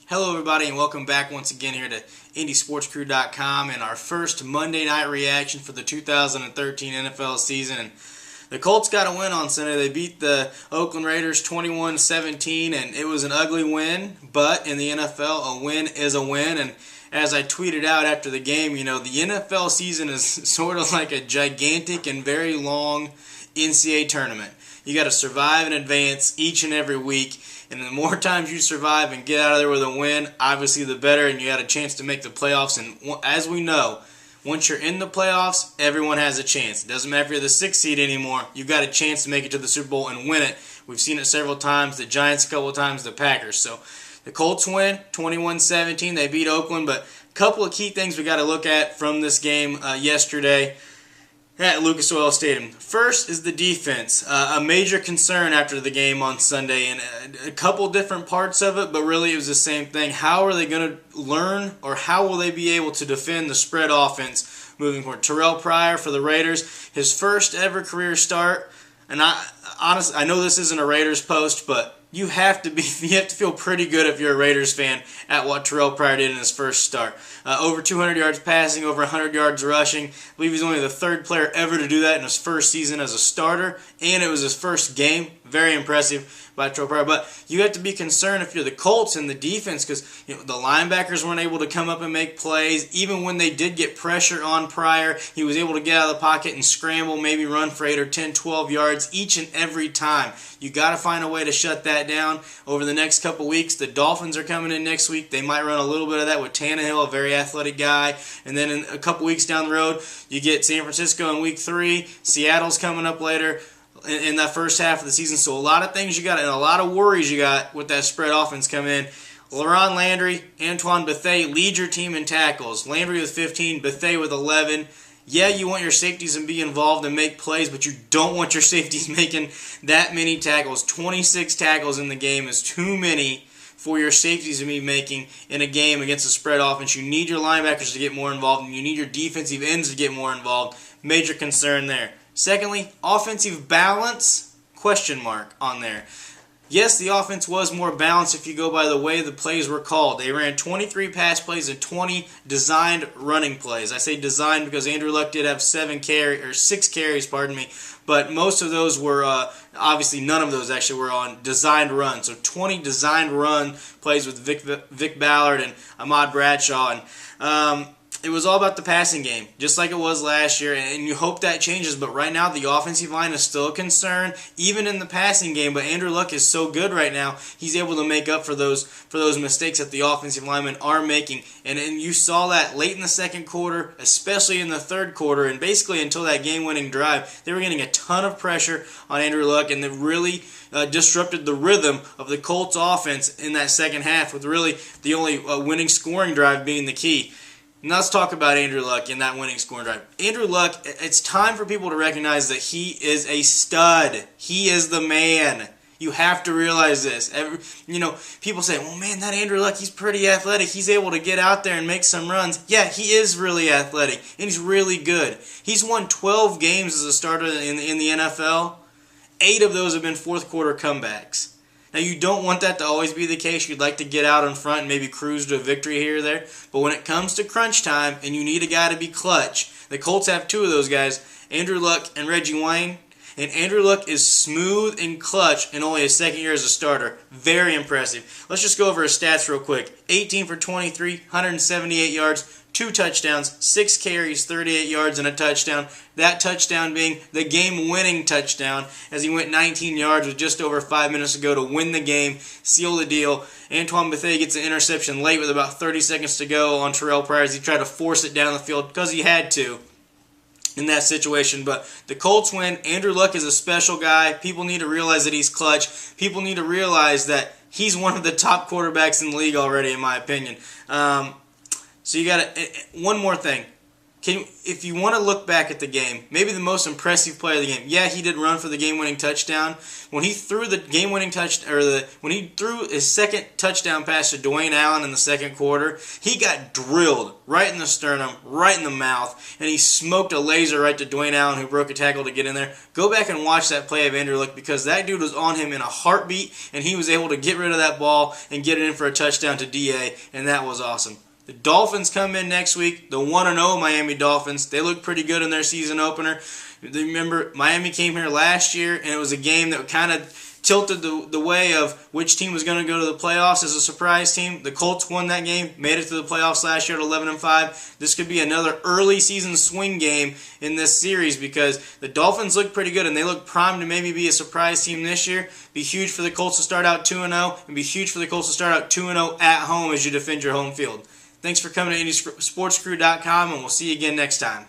Hello everybody and welcome back once again here to IndySportsCrew.com and our first Monday night reaction for the 2013 NFL season. And the Colts got a win on Sunday. They beat the Oakland Raiders 21-17 and it was an ugly win, but in the NFL a win is a win. And as I tweeted out after the game, the NFL season is sort of like a gigantic and very long NCAA tournament. You got to survive and advance each and every week. And the more times you survive and get out of there with a win, obviously the better, and you got a chance to make the playoffs. And as we know, once you're in the playoffs, everyone has a chance. It doesn't matter if you're the 6th seed anymore. You've got a chance to make it to the Super Bowl and win it. We've seen it several times, the Giants a couple of times, the Packers. So the Colts win 21-17. They beat Oakland, but a couple of key things we got to look at from this game yesterday at Lucas Oil Stadium. First is the defense. A major concern after the game on Sunday, and a couple different parts of it, but really it was the same thing. How are they going to learn, or how will they be able to defend the spread offense moving forward? Terrell Pryor for the Raiders, his first ever career start, and I know this isn't a Raiders post, but you have to feel pretty good if you're a Raiders fan at what Terrell Pryor did in his first start. Over 200 yards passing, over 100 yards rushing. I believe he's only the 3rd player ever to do that in his first season as a starter, and it was his first game. Very impressive by Terrell Pryor. But you have to be concerned if you're the Colts and the defense, because the linebackers weren't able to come up and make plays. Even when they did get pressure on Pryor, he was able to get out of the pocket and scramble, maybe run for 8 or 10, 12 yards each and every time. You got to find a way to shut that down over the next couple weeks. The Dolphins are coming in next week. They might run a little bit of that with Tannehill, a very athletic guy. And then in a couple weeks down the road, you get San Francisco in week 3. Seattle's coming up later in that first half of the season. So a lot of things you got and a lot of worries you got with that spread offense come in. LaRon Landry, Antoine Bethea lead your team in tackles. Landry with 15, Bethea with 11. Yeah, you want your safeties to be involved and make plays, but you don't want your safeties making that many tackles. 26 tackles in the game is too many for your safeties to be making in a game against a spread offense. You need your linebackers to get more involved, and you need your defensive ends to get more involved. Major concern there. Secondly, offensive balance, question mark on there. Yes, the offense was more balanced if you go by the way the plays were called. They ran 23 pass plays and 20 designed running plays. I say designed because Andrew Luck did have 6 carries, but most of those were, obviously none of those actually were on designed runs. So 20 designed run plays with Vic Ballard and Ahmad Bradshaw. And it was all about the passing game, just like it was last year, and you hope that changes. But right now, the offensive line is still a concern, even in the passing game. But Andrew Luck is so good right now; he's able to make up for those mistakes that the offensive linemen are making. And you saw that late in the second quarter, especially in the third quarter, and basically until that game-winning drive, they were getting a ton of pressure on Andrew Luck, and they really disrupted the rhythm of the Colts offense in that second half, with really the only winning scoring drive being the key. Now let's talk about Andrew Luck in that winning scoring drive. Andrew Luck, it's time for people to recognize that he is a stud. He is the man. You have to realize this. People say, well, man, that Andrew Luck, he's pretty athletic. He's able to get out there and make some runs. Yeah, he is really athletic, and he's really good. He's won 12 games as a starter in the NFL. 8 of those have been fourth-quarter comebacks. Now, you don't want that to always be the case. You'd like to get out in front and maybe cruise to a victory here or there. But when it comes to crunch time and you need a guy to be clutch, the Colts have 2 of those guys, Andrew Luck and Reggie Wayne. And Andrew Luck is smooth and clutch in only his second year as a starter. Very impressive. Let's just go over his stats real quick. 18 for 23, 178 yards, 2 touchdowns, 6 carries, 38 yards, and a touchdown. That touchdown being the game-winning touchdown, as he went 19 yards with just over 5 minutes to go to win the game, seal the deal. Antoine Bethea gets an interception late with about 30 seconds to go on Terrell Pryor as he tried to force it down the field because he had to in that situation. But the Colts win. Andrew Luck is a special guy. People need to realize that he's clutch. People need to realize that he's one of the top quarterbacks in the league already, in my opinion. So you got one more thing. if you want to look back at the game, maybe the most impressive play of the game. Yeah, he did run for the game-winning touchdown. When he threw the game-winning when he threw his second touchdown pass to Dwayne Allen in the second quarter, he got drilled right in the sternum, right in the mouth, and he smoked a laser right to Dwayne Allen, who broke a tackle to get in there. Go back and watch that play of Andrew Luck, because that dude was on him in a heartbeat, and he was able to get rid of that ball and get it in for a touchdown to DA, and that was awesome. The Dolphins come in next week, the 1-0 Miami Dolphins. They look pretty good in their season opener. Remember, Miami came here last year, and it was a game that kind of tilted the way of which team was going to go to the playoffs as a surprise team. The Colts won that game, made it to the playoffs last year at 11-5. This could be another early season swing game in this series, because the Dolphins look pretty good, and they look primed to maybe be a surprise team this year. Be huge for the Colts to start out 2-0, and be huge for the Colts to start out 2-0 at home as you defend your home field. Thanks for coming to IndySportsCrew.com, and we'll see you again next time.